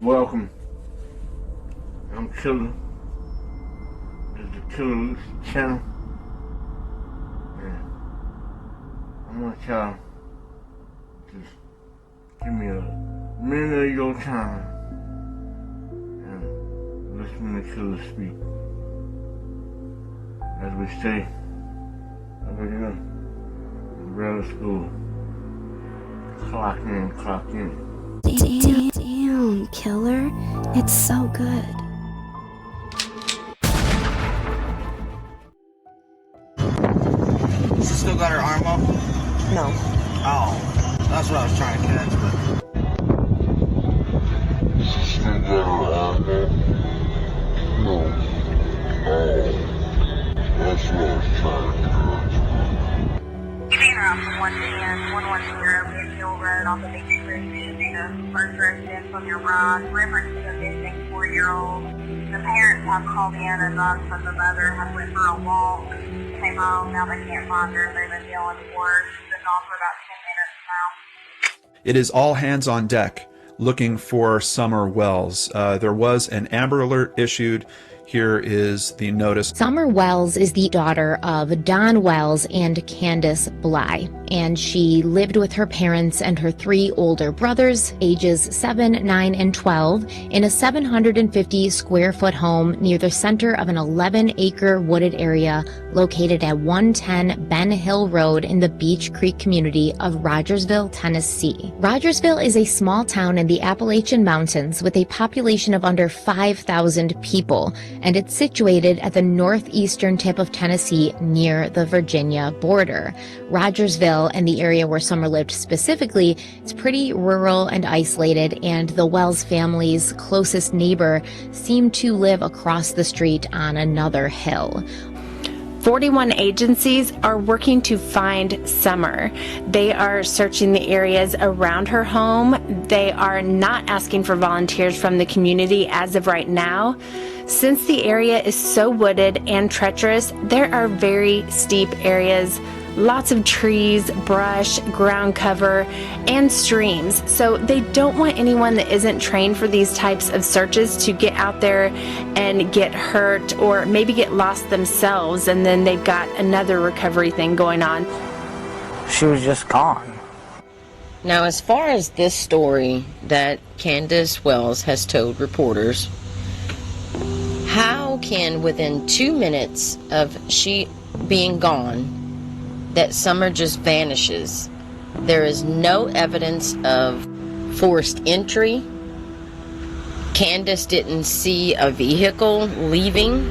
Welcome. I'm Killer. This is the Killer Lucy channel. And I want y'all to just give me a minute of your time and listen to Killer speak. As we say over here in Rogersville school, clock in, clock in. Damn, Killer. It's so good. She still got her arm up? No. Oh, that's what I was trying to catch, but... She still got her arm up? No. Oh, that's what I was trying to catch. Interrupt 110 Rogersville Road off of Big Creek. First residence on your right, reference to a missing 4-year-old. The parents have called in and advised that the mother had went for a walk, came home, now they can't find her. They've been dealing worse. She's been gone for about 10 minutes now. It is all hands on deck looking for Summer Wells. There was an Amber Alert issued. Here is the notice. Summer Wells is the daughter of Don Wells and Candace Bly, and she lived with her parents and her 3 older brothers, ages 7, 9, and 12, in a 750-square-foot home near the center of an 11-acre wooded area located at 110 Ben Hill Road in the Beach Creek community of Rogersville, Tennessee. Rogersville is a small town in the Appalachian Mountains with a population of under 5,000 people, and it's situated at the northeastern tip of Tennessee near the Virginia border. Rogersville and the area where Summer lived specifically, it's pretty rural and isolated, and the Wells family's closest neighbor seemed to live across the street on another hill. 41 agencies are working to find Summer. They are searching the areas around her home. They are not asking for volunteers from the community as of right now. Since the area is so wooded and treacherous, there are very steep areas, lots of trees, brush, ground cover, and streams. So they don't want anyone that isn't trained for these types of searches to get out there and get hurt or maybe get lost themselves, and then they've got another recovery thing going on. She was just gone. Now, as far as this story that Candace Wells has told reporters, how can within 2 minutes of she being gone, that Summer just vanishes? There is no evidence of forced entry. Candace didn't see a vehicle leaving.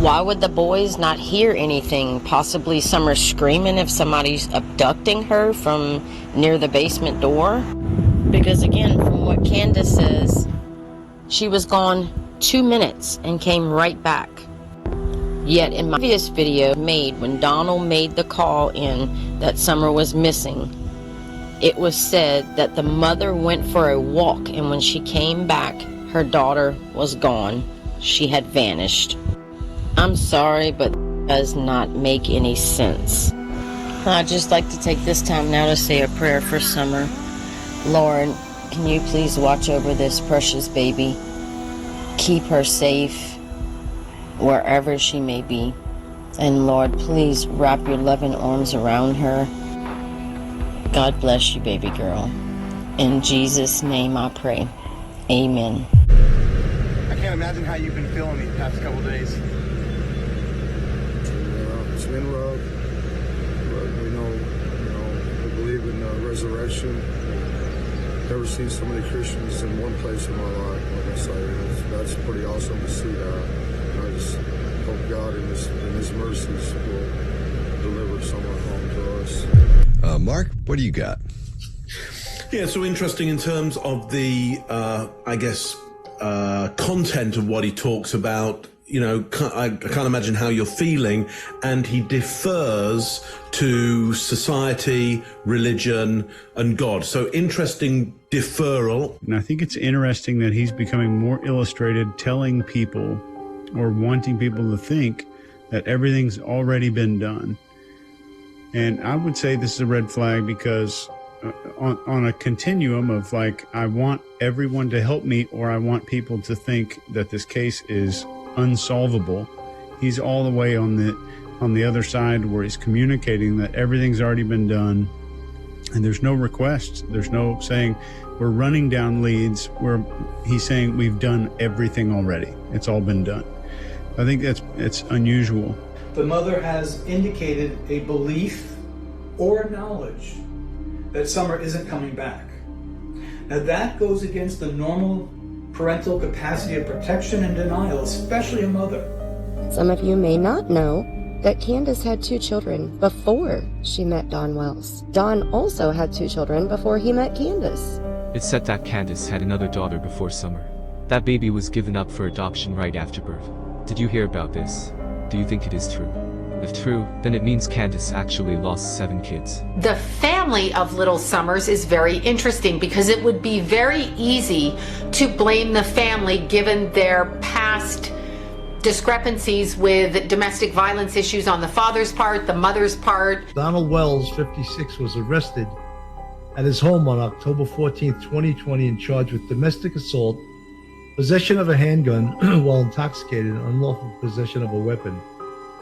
Why would the boys not hear anything? Possibly Summer screaming if somebody's abducting her from near the basement door? Because again, from what Candace says, she was gone 2 minutes and came right back. Yet in my previous video made when Donald made the call in that Summer was missing, it was said that the mother went for a walk, and when she came back, her daughter was gone. She had vanished. I'm sorry, but it does not make any sense. I'd just like to take this time now to say a prayer for Summer. Lord, can you please watch over this precious baby? Keep her safe wherever she may be. And Lord, please wrap your loving arms around her. God bless you, baby girl. In Jesus' name I pray. Amen. I can't imagine how you've been feeling these past couple days. It's been rough, but we we believe in resurrection. Never seen so many Christians in one place in my life. Like I say, that's pretty awesome to see that. And I just hope God in His mercies will deliver someone home to us. Mark, what do you got? Yeah, so interesting in terms of the, content of what he talks about. You know, I can't imagine how you're feeling, and he defers to society, religion, and God. So interesting deferral. And I think it's interesting that he's becoming more illustrated, telling people or wanting people to think that everything's already been done. And I would say this is a red flag because on a continuum of like, I want everyone to help me, or I want people to think that this case is unsolvable. He's all the way on the other side where he's communicating that everything's already been done and there's no requests. There's no saying we're running down leads, where he's saying we've done everything already. It's all been done. I think it's unusual. The mother has indicated a belief or knowledge that Summer isn't coming back. Now that goes against the normal parental capacity of protection and denial, especially a mother. Some of you may not know that Candace had 2 children before she met Don Wells. Don also had 2 children before he met Candace. It's said that Candace had another daughter before Summer. That baby was given up for adoption right after birth. Did you hear about this? Do you think it is true? If true, then it means Candace actually lost 7 kids. The family of Little Summers is very interesting because it would be very easy to blame the family given their past discrepancies with domestic violence issues on the father's part, the mother's part. Donald Wells, 56, was arrested at his home on October 14, 2020 and charged with domestic assault, possession of a handgun while intoxicated, and unlawful possession of a weapon,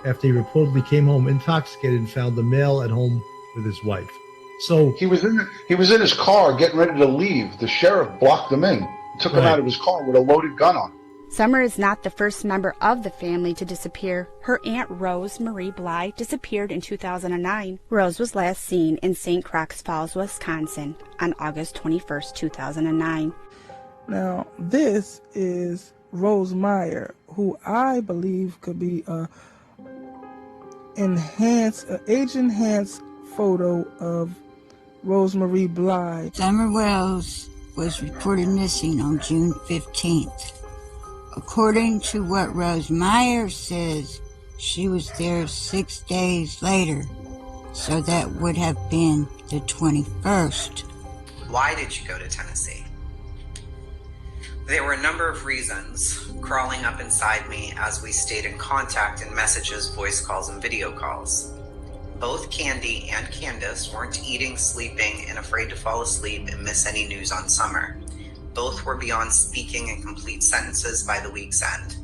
after he reportedly came home intoxicated and found the male at home with his wife. So he was in his car getting ready to leave. The sheriff blocked him in, took him out of his car with a loaded gun on. Summer is not the first member of the family to disappear. Her aunt Rose Marie Bly disappeared in 2009. Rose was last seen in St. Croix Falls, Wisconsin on August 21st, 2009. Now, this is Rose Meyer, who I believe could be a age-enhanced photo of Rose Marie Bly. Summer Wells was reported missing on June 15th. According to what Rose Meyer says, she was there 6 days later, so that would have been the 21st. Why did you go to Tennessee? There were a number of reasons crawling up inside me as we stayed in contact in messages, voice calls, and video calls. Both Candy and Candace weren't eating, sleeping, and afraid to fall asleep and miss any news on Summer. Both were beyond speaking in complete sentences by the week's end.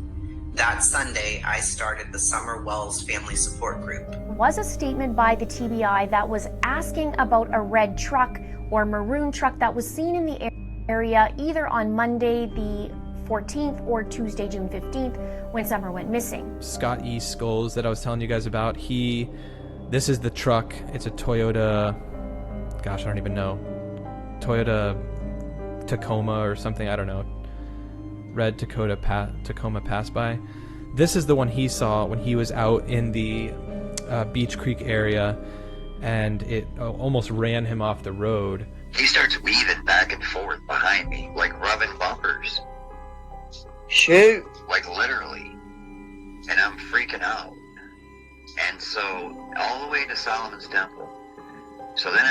That Sunday, I started the Summer Wells Family Support Group. Was a statement by the TBI that was asking about a red truck or maroon truck that was seen in the area either on Monday the 14th or Tuesday, June 15th, when Summer went missing. Scott E. Scholes that I was telling you guys about, this is the truck. It's a Toyota, gosh, I don't even know. Toyota Tacoma or something, I don't know. Red Tacoma passed by. This is the one he saw when he was out in the Beach Creek area, and it almost ran him off the road. He starts weaving back and forth behind me, like rubbing bumpers. Shoot! Like literally. And I'm freaking out. And so, all the way to Solomon's Temple. So then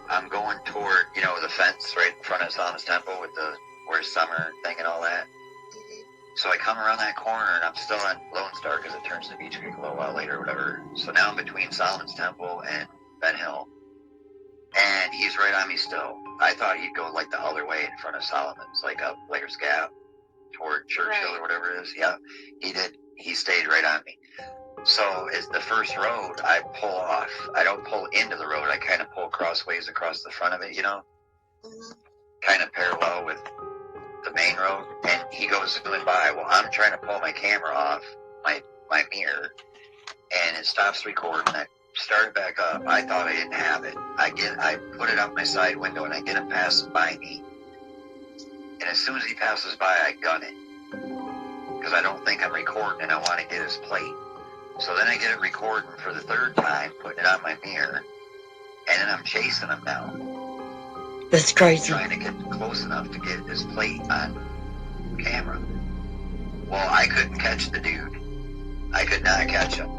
I'm going toward, the fence right in front of Solomon's Temple with the Where's Summer thing and all that. So I come around that corner and I'm still on Lone Star because it turns to Beach Creek a little while later or whatever. So now I'm between Solomon's Temple and Ben Hill. And he's right on me still. I thought he'd go like the other way in front of Solomon's, like up Blair's Gap toward Churchill or whatever it is. Yeah, he did. He stayed right on me. So as the first road, I pull off. I don't pull into the road. I kind of pull crossways across the front of it, kind of parallel with the main road. And he goes zooming by. Well, I'm trying to pull my camera off my mirror, and it stops recording. I started back up. I thought I didn't have it. I put it out my side window, and I get him passing by me. And as soon as he passes by, I gun it because I don't think I'm recording, and I want to get his plate. So then I get it recording for the third time, putting it on my mirror, and then I'm chasing him now. That's crazy. Trying to get close enough to get his plate on camera. Well, I couldn't catch the dude. I could not catch him.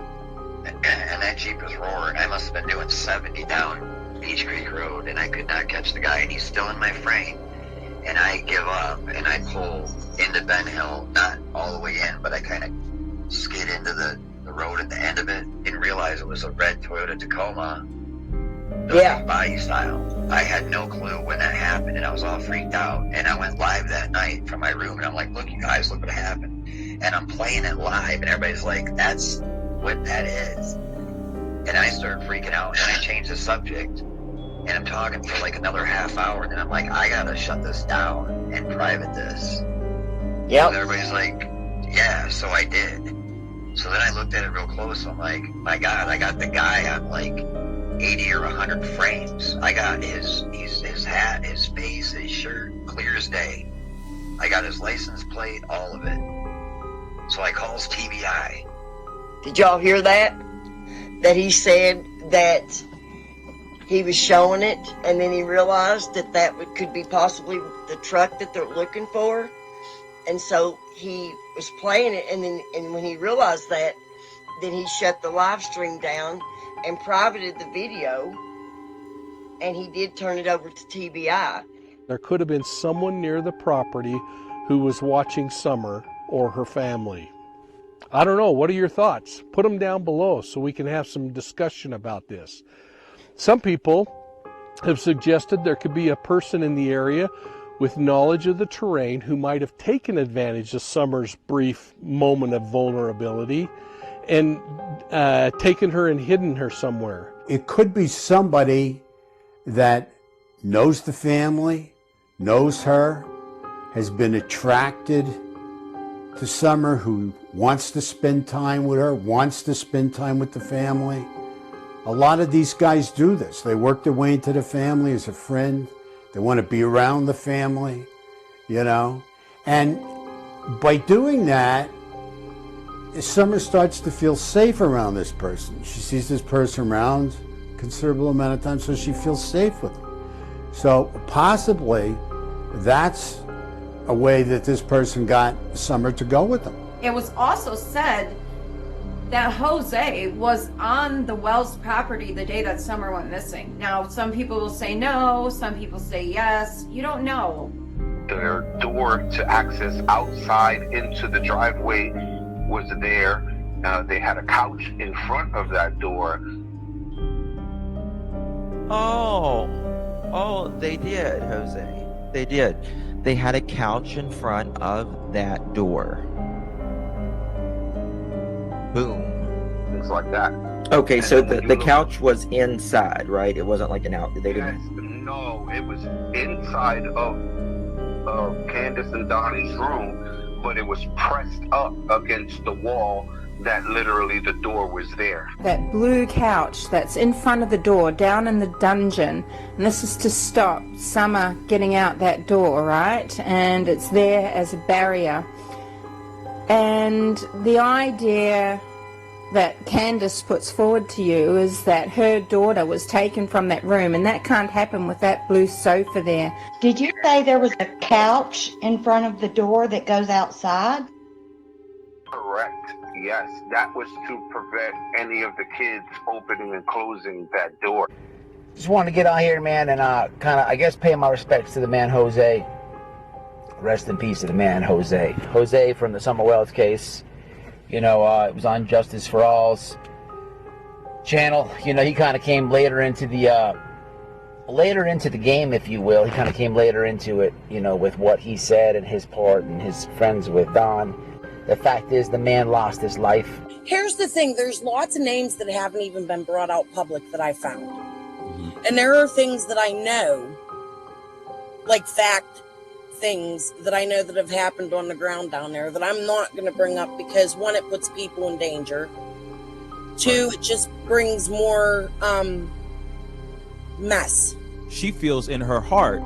And that Jeep was roaring. I must have been doing 70 down Beach Creek Road, and I could not catch the guy, and he's still in my frame. And I give up, and I pull into Ben Hill, not all the way in, but I kind of skid into the road at the end of it. Didn't realize it was a red Toyota Tacoma. Body style. I had no clue when that happened, and I was all freaked out. And I went live that night from my room, and I'm like, look, you guys, look what happened. And I'm playing it live, and everybody's like, that's what that is. And I started freaking out, and I changed the subject. And I'm talking for like another half hour, and then I'm like, I gotta shut this down and private this. Yep. And everybody's like, yeah, so I did. So then I looked at it real close. I'm like, my God, I got the guy on like 80 or 100 frames. I got his hat, his face, his shirt, clear as day. I got his license plate, all of it. So I calls TBI. Did y'all hear that? That he said that he was showing it, and then he realized that could be possibly the truck that they're looking for. And so he was playing it, and when he realized that, then he shut the live stream down and privated the video, and he did turn it over to TBI. There could have been someone near the property who was watching Summer or her family. I don't know. What are your thoughts? Put them down below so we can have some discussion about this. Some people have suggested there could be a person in the area with knowledge of the terrain who might have taken advantage of Summer's brief moment of vulnerability and taken her and hidden her somewhere. It could be somebody that knows the family, knows her, has been attracted to Summer, who wants to spend time with her, wants to spend time with the family. A lot of these guys do this. They work their way into the family as a friend. They want to be around the family, you know. And by doing that, Summer starts to feel safe around this person. She sees this person around a considerable amount of time, so she feels safe with them. So possibly that's a way that this person got Summer to go with them. It was also said that Jose was on the Wells property the day that Summer went missing. Now, some people will say no, some people say yes. You don't know. Their door to access outside into the driveway was there. They had a couch in front of that door. Oh, they did, Jose. They did. They had a couch in front of that door. Boom. Things like that. Okay, so the couch was inside, right? It wasn't like an out. They didn't. No, it was inside of Candace and Donnie's room, but it was pressed up against the wall that literally the door was there. That blue couch that's in front of the door, down in the dungeon, and this is to stop Summer getting out that door, right? And it's there as a barrier. And the idea that Candace puts forward to you is that her daughter was taken from that room, and that can't happen with that blue sofa there. Did you say there was a couch in front of the door that goes outside? Correct. Yes, that was to prevent any of the kids opening and closing that door. Just wanted to get out here, man, and kind of, I guess, pay my respects to the man, Jose. Rest in peace to the man, Jose. Jose from the Summer Wells case. You know, it was on Justice for All's channel. You know, he kind of came later into the game, if you will. He kind of came later into it, you know, with what he said and his part and his friends with Don. The fact is, the man lost his life. Here's the thing. There's lots of names that haven't even been brought out public that I found. And there are things that I know, like fact things that I know that have happened on the ground down there that I'm not going to bring up because, one, it puts people in danger. Two, it just brings more mess. She feels in her heart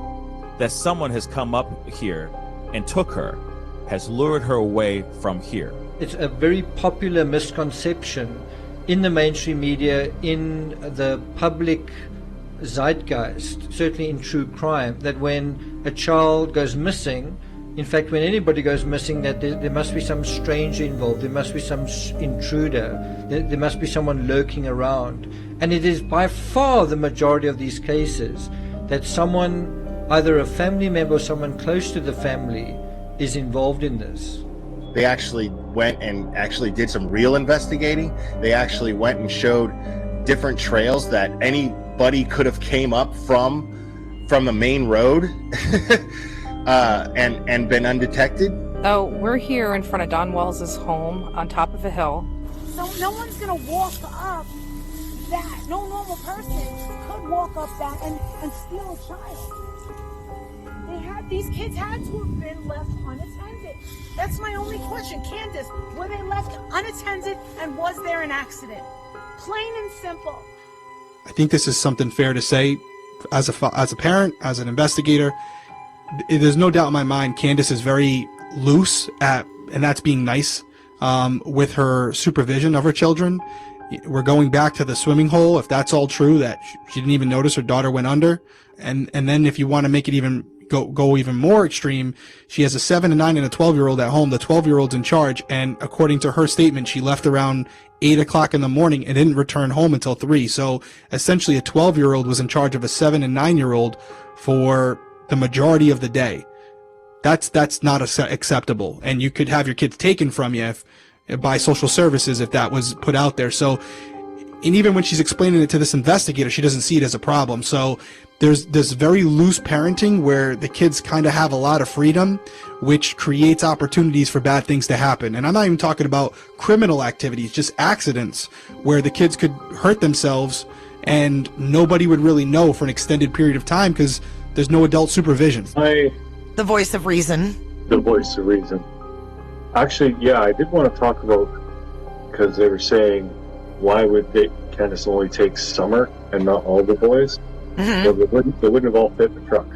that someone has come up here and took her, has lured her away from here. It's a very popular misconception in the mainstream media, in the public zeitgeist, certainly in true crime, that when a child goes missing, in fact, when anybody goes missing, that there must be some stranger involved, there must be some intruder, there must be someone lurking around. And it is by far the majority of these cases that someone, either a family member or someone close to the family, is involved in this. They actually went and actually did some real investigating. They actually went and showed different trails that anybody could have came up from the main road and been undetected? Oh, we're here in front of Don Wells' home on top of a hill. So no one's gonna walk up that. No normal person could walk up that and steal a child. These kids had to have been left unattended. That's my only question. Candace, were they left unattended and was there an accident? Plain and simple. I think this is something fair to say as a parent, as an investigator. There's no doubt in my mind Candace is very loose and that's being nice, with her supervision of her children. We're going back to the swimming hole. If that's all true, that she didn't even notice her daughter went under. And then if you want to make it even go even more extreme, she has a 7, a 9, and a 12-year-old at home. The 12-year-old's in charge, and according to her statement, she left around 8 o'clock in the morning and didn't return home until 3. So essentially a 12-year-old was in charge of a 7 and 9-year-old for the majority of the day. That's not acceptable, and you could have your kids taken from you by social services if that was put out there. So, and even when she's explaining it to this investigator, she doesn't see it as a problem. So there's this very loose parenting where the kids kind of have a lot of freedom, which creates opportunities for bad things to happen. And I'm not even talking about criminal activities, just accidents where the kids could hurt themselves and nobody would really know for an extended period of time because there's no adult supervision. The voice of reason. The voice of reason. Actually, yeah, I did want to talk about, because they were saying, why would Candace only take Summer and not all the boys? Well, they wouldn't have all fit the truck.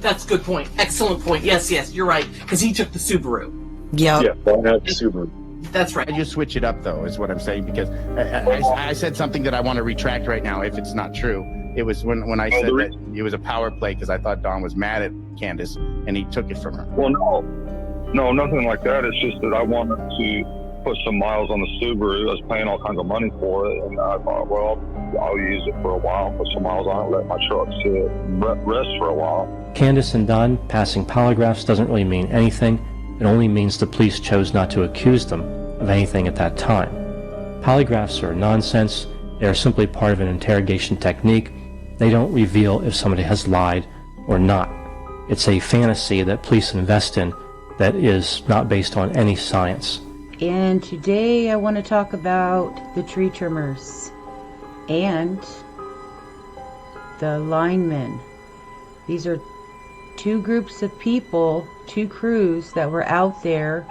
That's a good point. Excellent point. Yes, you're right. Because he took the Subaru. Yep. Yeah, Don had the Subaru. That's right. I just switch it up, though, is what I'm saying, because I said something that I want to retract right now if it's not true. It was when I said that it was a power play because I thought Don was mad at Candace and he took it from her. Well, no, nothing like that. It's just that I wanted to put some miles on the Subaru. I was paying all kinds of money for it, and I thought, well, I'll use it for a while, put some miles on it, let my truck sit, rest for a while. Candace and Don passing polygraphs doesn't really mean anything. It only means the police chose not to accuse them of anything at that time. Polygraphs are nonsense. They are simply part of an interrogation technique. They don't reveal if somebody has lied or not. It's a fantasy that police invest in that is not based on any science. And today I want to talk about the tree trimmers and the linemen. These are two groups of people, two crews that were out there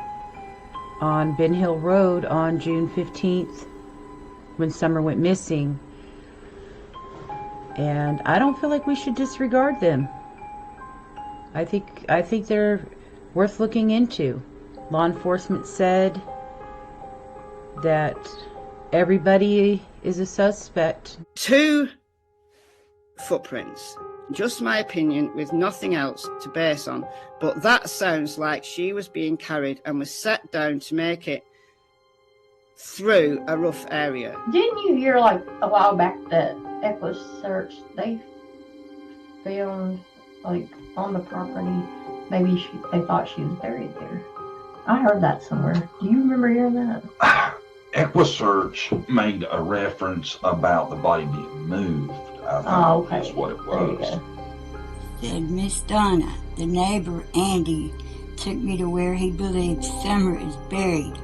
on Ben Hill Road on June 15th when Summer went missing. And I don't feel like we should disregard them. I think they're worth looking into. Law enforcement said that everybody is a suspect. 2 footprints. Just my opinion with nothing else to base on. But that sounds like she was being carried and was set down to make it through a rough area. Didn't you hear like a while back that Equus Search, they found like on the property, maybe they thought she was buried there. I heard that somewhere. Do you remember hearing that? EquiSearch made a reference about the body being moved. I think that's what it was. Said Miss Donna, the neighbor Andy, took me to where he believes Summer is buried.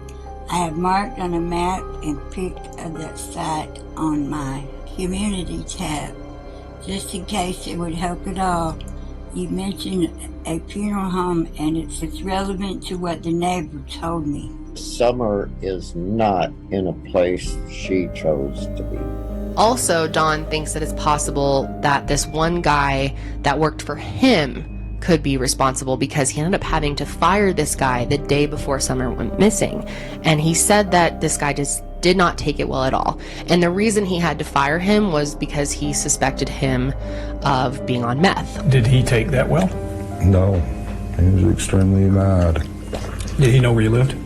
I have marked on a map and pic of that site on my community tab. Just in case it would help at all, you mentioned a funeral home and it's relevant to what the neighbor told me. Summer is not in a place she chose to be. Also, Don thinks that it's possible that this one guy that worked for him could be responsible because he ended up having to fire this guy the day before Summer went missing. And he said that this guy just did not take it well at all. And the reason he had to fire him was because he suspected him of being on meth. Did he take that well? No, he was extremely mad. Did he know where you lived?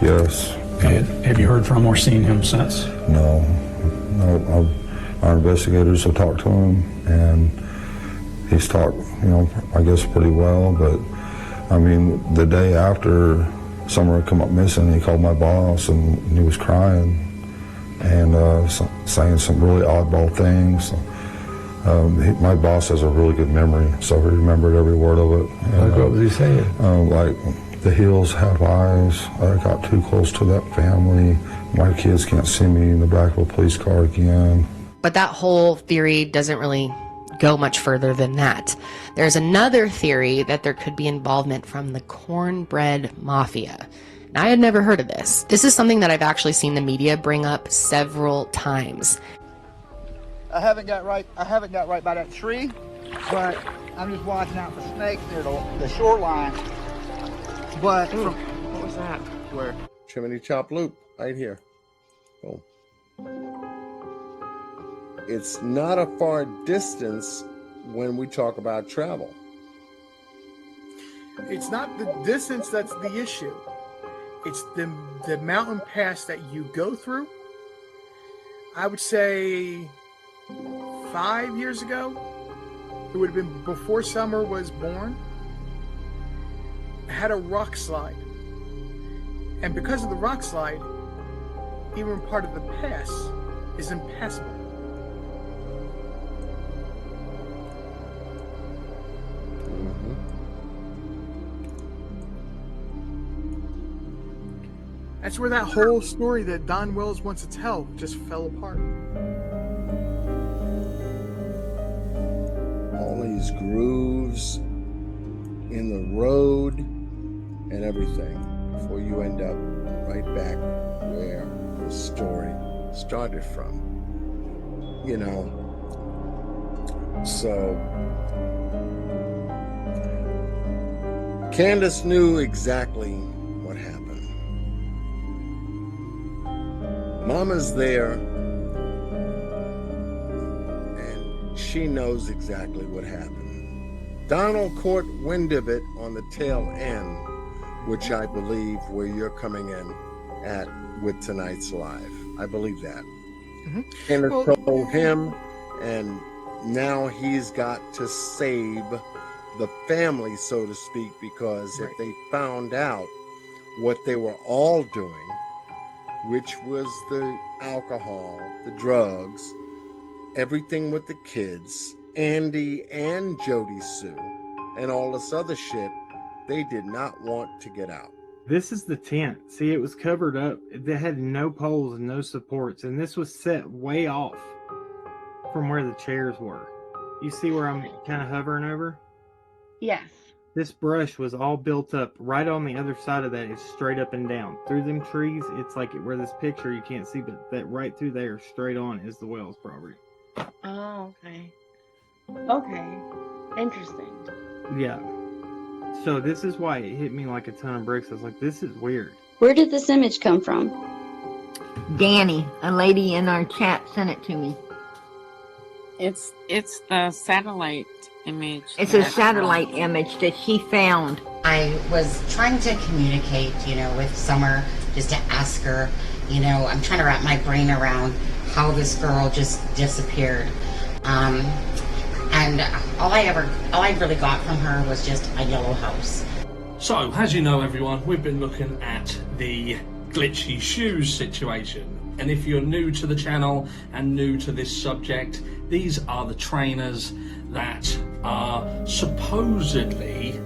Yes. And have you heard from or seen him since? No. Our investigators have talked to him, and he's talked, I guess pretty well, but I mean, the day after Summer had come up missing, he called my boss and he was crying, and saying some really oddball things. My boss has a really good memory, so he remembered every word of it. And, like what was he saying? Like, the hills have eyes. I got too close to that family. My kids can't see me in the back of a police car again. But that whole theory doesn't really go much further than that. There's another theory that there could be involvement from the cornbread mafia. And I had never heard of this. This is something that I've actually seen the media bring up several times. I haven't got right by that tree, but I'm just watching out for snakes near the shoreline. But what was that? Where? Chimney Chop Loop, right here. Boom. It's not a far distance when we talk about travel. It's not the distance that's the issue. It's the mountain pass that you go through. I would say 5 years ago, it would have been before Summer was born, had a rock slide. And because of the rock slide, even part of the pass is impassable. That's where that whole story that Don Wells wants to tell just fell apart. All these grooves in the road and everything before you end up right back where the story started from. You know, so Candace knew exactly what happened. Mama's there, and she knows exactly what happened. Donald caught wind of it on the tail end, which I believe where you're coming in at with tonight's live. I believe that. Candace told him, and now he's got to save the family, so to speak, because if they found out what they were all doing, which was the alcohol, the drugs, everything with the kids, Andy and Jody Sue, and all this other shit, they did not want to get out. This is the tent. See, it was covered up. They had no poles and no supports, and this was set way off from where the chairs were. You see where I'm kind of hovering over? Yes. This brush was all built up right on the other side of that. It's straight up and down. Through them trees, it's like where this picture you can't see, but that right through there, straight on, is the Wells property. Oh, okay. Okay. Interesting. Yeah. So this is why it hit me like a ton of bricks. I was like, this is weird. Where did this image come from? Danny, a lady in our chat, sent it to me. It's the satellite image. It's a satellite image that she found. I was trying to communicate, with Summer, just to ask her, I'm trying to wrap my brain around how this girl just disappeared. And all I really got from her was just a yellow house. So, as you know, everyone, we've been looking at the glitchy shoes situation. And if you're new to the channel and new to this subject, these are the trainers that are supposedly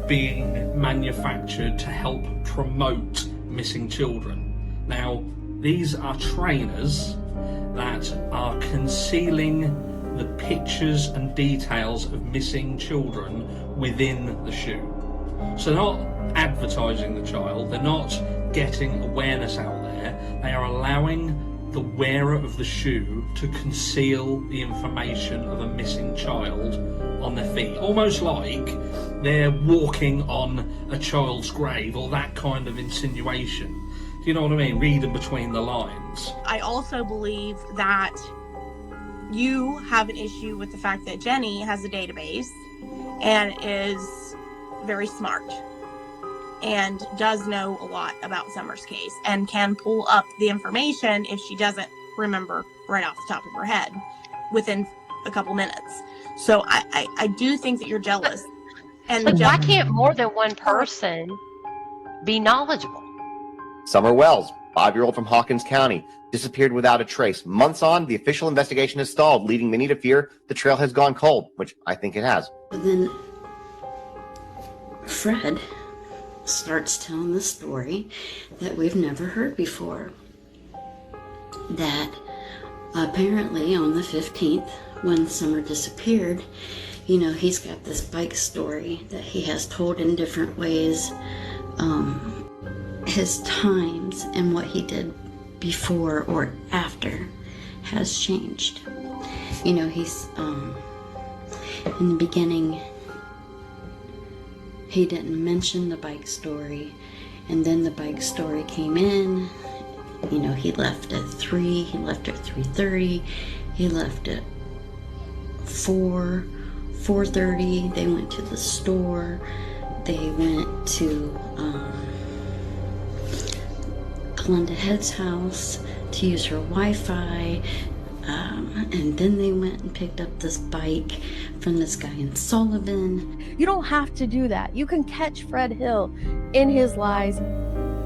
being manufactured to help promote missing children. Now, these are trainers that are concealing the pictures and details of missing children within the shoe. So they're not advertising the child, they're not getting awareness out there, they are allowing the wearer of the shoe to conceal the information of a missing child on their feet. Almost like they're walking on a child's grave, or that kind of insinuation. Do you know what I mean? Reading between the lines. I also believe that you have an issue with the fact that Jenny has a database and is very smart and does know a lot about Summer's case and can pull up the information if she doesn't remember right off the top of her head within a couple minutes. So I do think that you're jealous. And like, why can't more than one person be knowledgeable? Summer Wells, 5-year-old from Hawkins County, disappeared without a trace. Months on, the official investigation has stalled, leading many to fear the trail has gone cold, which I think it has. But then Fred starts telling the story that we've never heard before. That apparently on the 15th, when Summer disappeared, you know, he's got this bike story that he has told in different ways. His times and what he did before or after has changed. You know, he's in the beginning he didn't mention the bike story, and then the bike story came in. You know, he left at 3, he left at 3:30, he left at 4:30. They went to the store, they went to Glenda Head's house to use her Wi-Fi, and then they went and picked up this bike from this guy in Sullivan. You don't have to do that. You can catch Fred Hill in his lies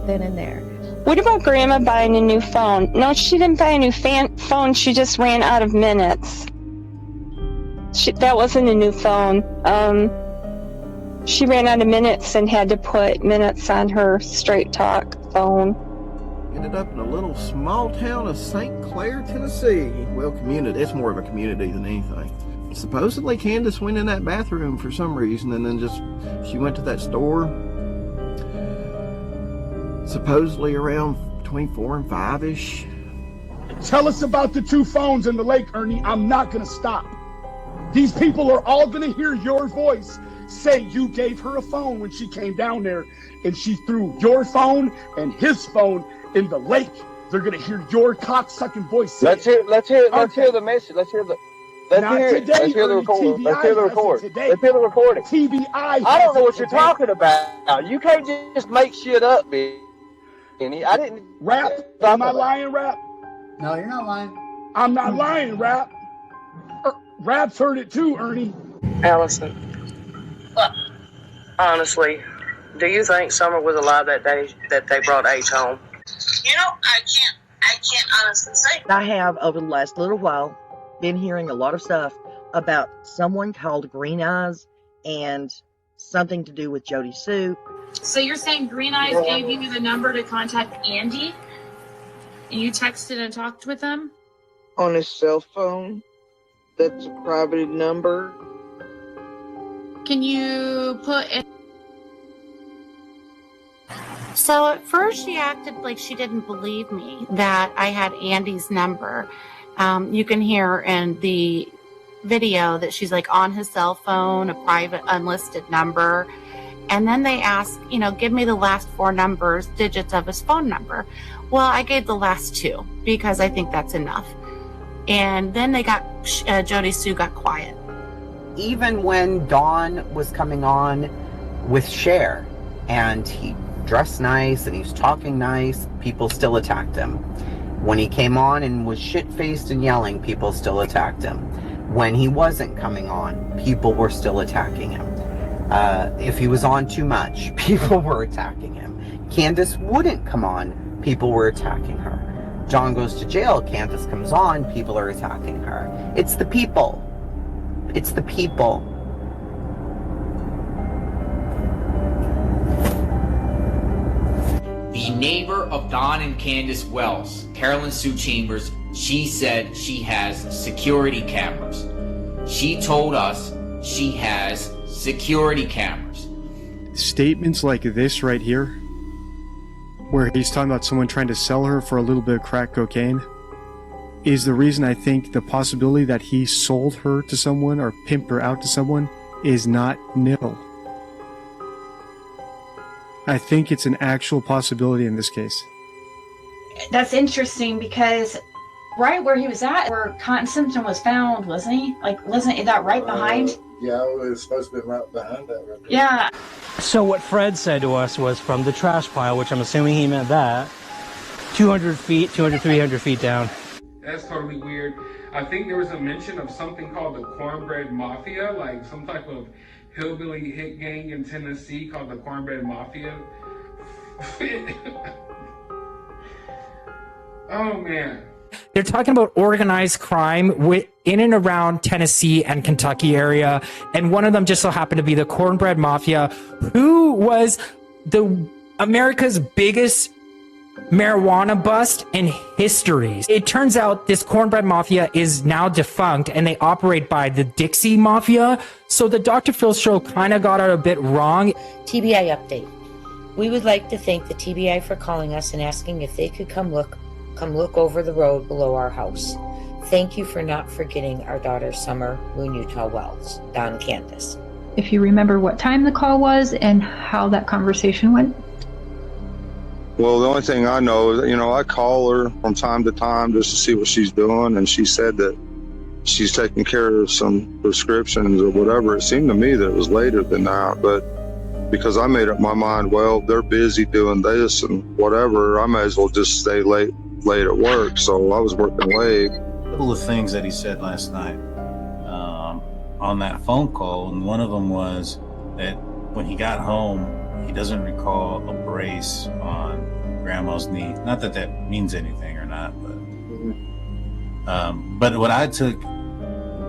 then and there. What about Grandma buying a new phone? No, she didn't buy a new phone. She just ran out of minutes. That wasn't a new phone. She ran out of minutes and had to put minutes on her Straight Talk phone. Ended up in a little small town of St. Clair, Tennessee. Well, community. It's more of a community than anything. Supposedly, Candace went in that bathroom for some reason, and then she went to that store. Supposedly around between 4 and 5-ish. Tell us about the 2 phones in the lake, Ernie. I'm not gonna stop. These people are all gonna hear your voice say you gave her a phone when she came down there, and she threw your phone and his phone in the lake. They're gonna hear your cocksucking voice say Let's hear the message. Let's hear the recording. Let's hear the recording. Let's hear the recording. TBI. I don't know what you're talking about. You can't just make shit up, Benny. I didn't. Rap? Am I lying, Rap? No, you're not lying. I'm not lying, Rap. Rap's heard it too, Ernie. Allison, honestly, do you think Summer was alive that day that they brought H home? You know, I can't honestly say. I have, over the last little while, been hearing a lot of stuff about someone called Green Eyes and something to do with Jody Sue. So you're saying Green Eyes gave you the number to contact Andy? And you texted and talked with him? On his cell phone. That's a private number. Can you put it? So at first she acted like she didn't believe me that I had Andy's number. You can hear in the video that she's like on his cell phone, a private unlisted number. And then they ask, you know, give me the last 4 digits of his phone number. Well, I gave the last 2 because I think that's enough. And then they got, Jody Sue got quiet. Even when Dawn was coming on with Cher and he dressed nice and he was talking nice, people still attacked him. When he came on and was shit-faced and yelling, people still attacked him. When he wasn't coming on, people were still attacking him. If he was on too much, people were attacking him. Candace wouldn't come on, people were attacking her. John goes to jail, Candace comes on, people are attacking her. It's the people. It's the people. The neighbor of Don and Candace Wells, Carolyn Sue Chambers, she said she has security cameras. She told us she has security cameras. Statements like this right here, where he's talking about someone trying to sell her for a little bit of crack cocaine, is the reason I think the possibility that he sold her to someone or pimped her out to someone is not nil. I think it's an actual possibility in this case. That's interesting because right where he was at, where Cotton Simpson was found, wasn't he? Like, wasn't that right behind? Yeah, it was supposed to be right behind that. Right there. Yeah. So what Fred said to us was from the trash pile, which I'm assuming he meant that, 200 feet, 200, 300 feet down. That's totally weird. I think there was a mention of something called the Cornbread Mafia, like some type of hillbilly hit gang in Tennessee called the Cornbread Mafia. Oh, man. They're talking about organized crime in and around Tennessee and Kentucky area. And one of them just so happened to be the Cornbread Mafia, who was America's biggest marijuana bust in history. It turns out this Cornbread Mafia is now defunct and they operate by the Dixie Mafia. So the Dr. Phil show kind of got it a bit wrong. TBI update. We would like to thank the TBI for calling us and asking if they could come look over the road below our house. Thank you for not forgetting our daughter Summer Moon Utah Wells. Don Candace. If you remember what time the call was and how that conversation went. Well, the only thing I know is, I call her from time to time just to see what she's doing, and she said that she's taking care of some prescriptions or whatever. It seemed to me that it was later than that, but because I made up my mind, well, they're busy doing this and whatever, I may as well just stay late at work. So I was working late. A couple of things that he said last night on that phone call, and one of them was that when he got home, he doesn't recall a brace on grandma's knee. Not that that means anything or not, but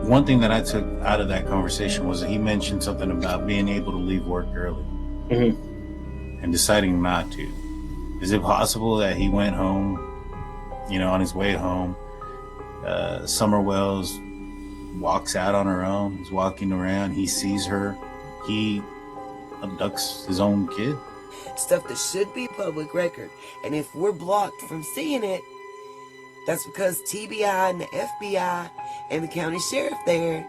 one thing that I took out of that conversation was that he mentioned something about being able to leave work early and deciding not to. Is it possible that he went home, on his way home, Summer Wells walks out on her own, he's walking around, he sees her, he abducts his own kid? Stuff that should be public record. And if we're blocked from seeing it, that's because TBI and the FBI and the county sheriff there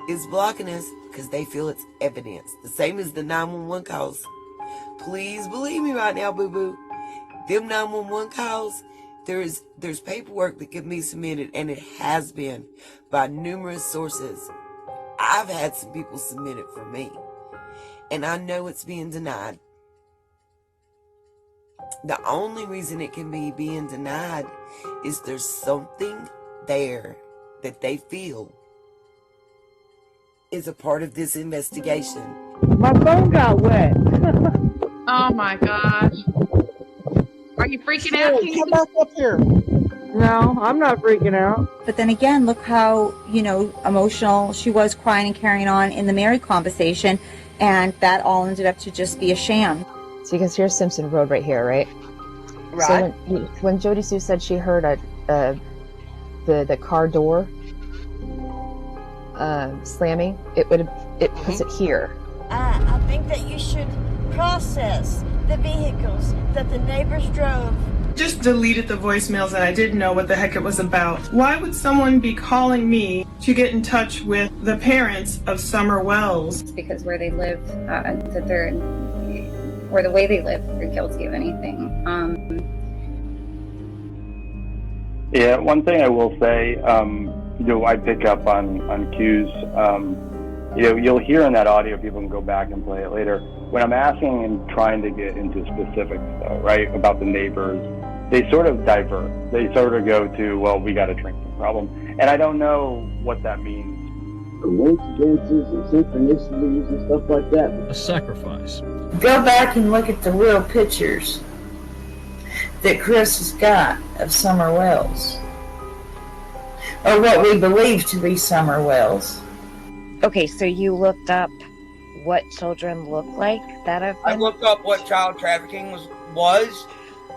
is blocking us because they feel it's evidence. The same as the 911 calls. Please believe me right now, boo-boo. Them 911 calls, there's paperwork that can be submitted, and it has been by numerous sources. I've had some people submit it for me, and I know it's being denied. The only reason it can be being denied is there's something there that they feel is a part of this investigation. My phone got wet. Oh my gosh. Are you freaking out? Come back up here. No, I'm not freaking out. But then again, look how, emotional she was, crying and carrying on in the Mary conversation, and that all ended up to just be a sham. So you can see Simpson Road right here, right? Right. So when Jody Sue said she heard the car door slamming, it puts it here. I think that you should process the vehicles that the neighbors drove. Just deleted the voicemails and I didn't know what the heck it was about. Why would someone be calling me to get in touch with the parents of Summer Wells? It's because where they live, or the way they live, they're guilty of anything. Yeah, one thing I will say, I pick up on cues. You'll hear in that audio, people can go back and play it later. When I'm asking and trying to get into specifics, though, right, about the neighbors, they sort of divert. They sort of go to, well, we got a drinking problem. And I don't know what that means. Coincidences and synchronicities and stuff like that. A sacrifice. Go back and look at the real pictures that Chris has got of Summer Wells, or what we believe to be Summer Wells. Okay, so you looked up what children look like that have been... I looked up what child trafficking was,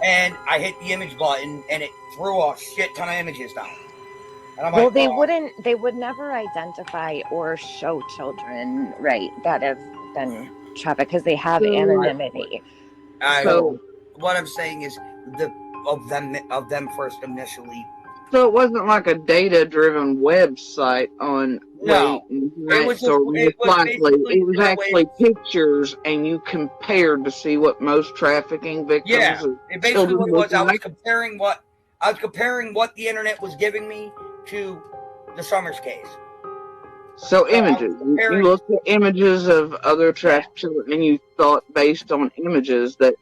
and I hit the image button, and it threw a shit ton of images down. And I'm well, like, they would never identify or show children, right, that have been trafficked because they have anonymity. So what I'm saying is of them first initially. So it wasn't like a data-driven website on it was actually pictures, and you compared to see what most trafficking victims. Yeah, it basically what it was. I was comparing what the internet was giving me to the Summers case. So images. You looked at images of other trafficked children, and you thought based on images that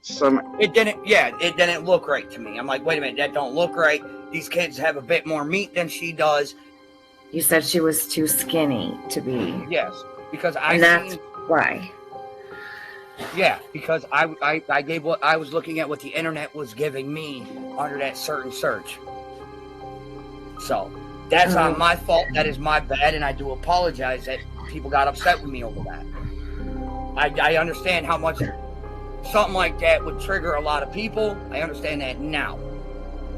It didn't look right to me. I'm like, wait a minute, that don't look right. These kids have a bit more meat than she does. You said she was too skinny to be. Yes, because that's why. Yeah, because I gave what I was looking at what the internet was giving me under that certain search. So that's not my fault. That is my bad, and I do apologize that people got upset with me over that. I understand how much something like that would trigger a lot of people. I understand that now.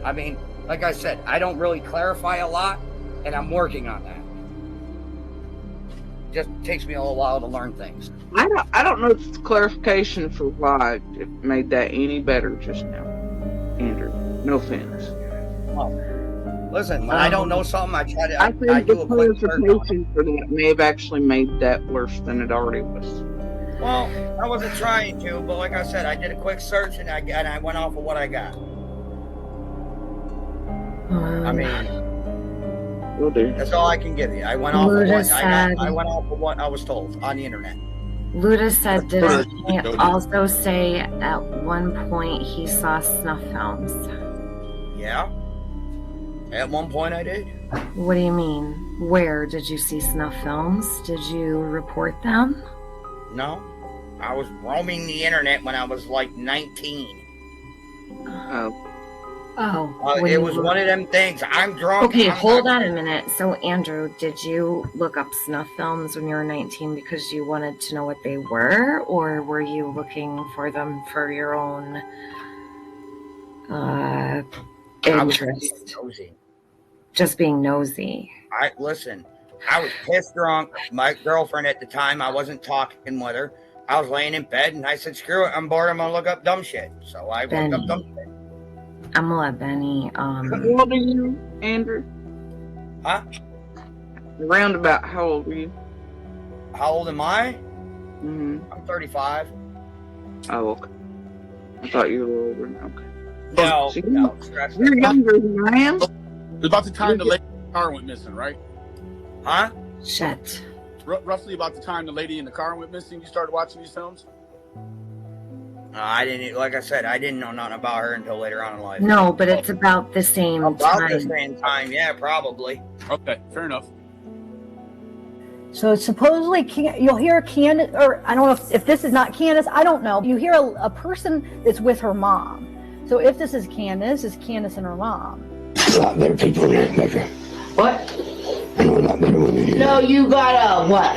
I mean, like I said, I don't really clarify a lot, and I'm working on that. Just takes me a little while to learn things. I don't know if it's clarification for why it made that any better just now, Andrew. No offense. Well, listen, when I don't know something, I try to. I think the clarification for that may have actually made that worse than it already was. Well, I wasn't trying to, but like I said, I did a quick search and I went off of what I got. I mean. That's all I can give you. I went off of what I went off of what I was told on the internet. Luda said, didn't he also say at one point he saw snuff films? Yeah. At one point I did. What do you mean? Where did you see snuff films? Did you report them? No. I was roaming the internet when I was like 19. It was one of them things. I'm drunk. Okay, hold on a minute. So, Andrew, did you look up snuff films when you were 19 because you wanted to know what they were? Or were you looking for them for your own interest? Just being nosy. Listen, I was pissed drunk. My girlfriend at the time, I wasn't talking with her. I was laying in bed and I said, screw it, I'm bored, I'm going to look up dumb shit. So I looked up dumb shit. I'm gonna let Benny. How old are you, Andrew? Huh? Roundabout, how old are you? How old am I? Mm-hmm. I'm 35. Oh, okay. I thought you were older. Okay. No, no. You're younger than I am. It was about the time the lady in the car went missing, right? Huh? Shit. Roughly about the time the lady in the car went missing, you started watching these films? I didn't, like I said, I didn't know nothing about her until later on in life. No, but it's about the same time. About the same time, yeah, probably. Okay, fair enough. So supposedly you'll hear Candace, or I don't know if this is not Candace, I don't know. You hear a person that's with her mom. So if this is Candace, it's Candace and her mom. A lot better people in there, Becker. What? I know a lot better women in there. No, you got what?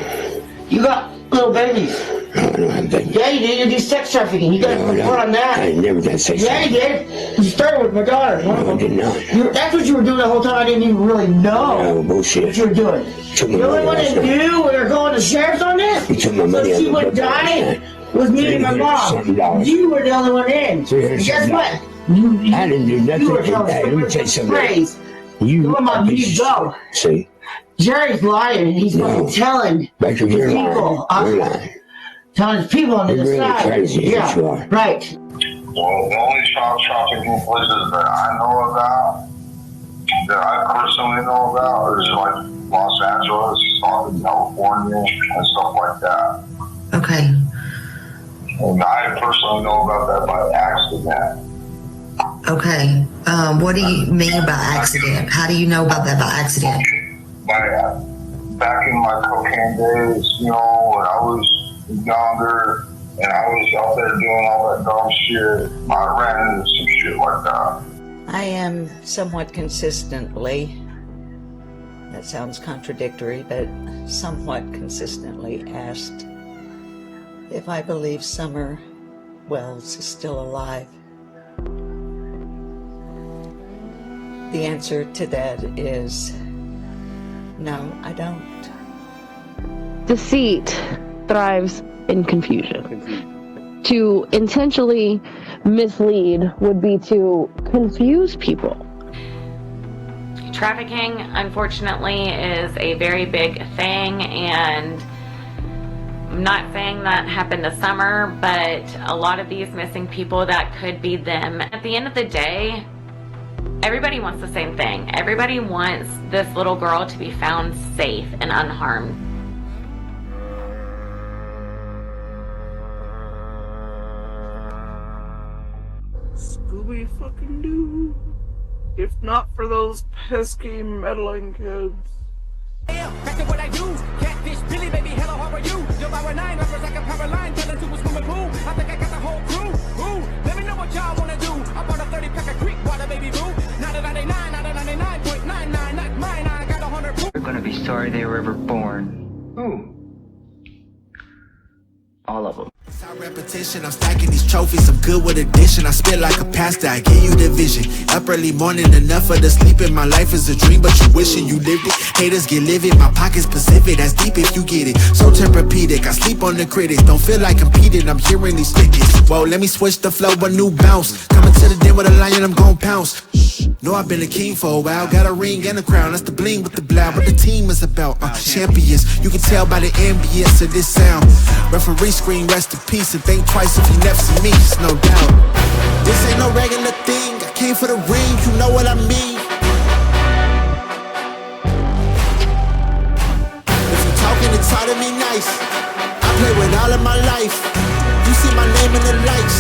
You got little babies. No, I don't have babies. Yeah, you did. You did sex trafficking. You got a report on that. I never done sex trafficking. Yeah, you did. You started with my daughter. No, I did not. That's what you were doing the whole time. I didn't even really know. No, bullshit. What you were doing. The only one that knew we were going to sheriff's on this? You took my money so she would die was me and my mom. You were the only one in. And guess what? I didn't do nothing. You were telling Let me tell you something. praise. You Mom, you need to go. See? Jerry's lying. He's fucking telling Becker, you're people. lying. You're lying. Telling people on the You're really side. crazy, Yeah, you are. right. Well, the only child trafficking places that I know about, that I personally know about, is like Los Angeles, California, and stuff like that. Okay. And I personally know about that by accident. Okay. What do you mean by accident? How do you know about that by accident? Back in my cocaine days, when I was younger and I was out there doing all that dumb shit, I ran into some shit like that. I am somewhat consistently, that sounds contradictory, but somewhat consistently asked if I believe Summer Wells is still alive. The answer to that is no, I don't. Deceit thrives in confusion. To intentionally mislead would be to confuse people. Trafficking, unfortunately, is a very big thing, and I'm not saying that happened this summer, but a lot of these missing people, that could be them. At the end of the day, everybody wants the same thing. Everybody wants this little girl to be found safe and unharmed. Scooby fucking doo. If not for those pesky meddling kids. back to what I do. Catfish, Billy, baby, hello, how are you? You're my 9, rappers like a power line, fell into a swimming pool. I think I got the whole crew. Ooh, let me know what y'all wanna do. I bought a 30 pack of Creek water, baby, boo. Not a 99, not a 99.99, not mine, I got 100 proof. They're gonna be sorry they were ever born. Who? All of them. Repetition, I'm stacking these trophies, I'm good with addition. I spit like a pastor, I give you the vision. Up early morning, enough of the sleep in my life is a dream, but you wishing you lived it. Haters get livid, my pocket's Pacific, that's deep if you get it. So Tempur-Pedic, I sleep on the critics, don't feel like competing, I'm hearing these tickets. Whoa, let me switch the flow, a new bounce. Coming to the den with a lion, I'm gon' pounce. Know I've been a king for a while, got a ring and a crown, that's the bling with the blow. What the team is about, champions. You can tell by the ambience of this sound. Referee scream, rest in peace, and think twice if you never see me, it's no doubt. This ain't no regular thing, I came for the ring, you know what I mean. If you talking and talk to me nice, I play with all of my life. You see my name in the lights,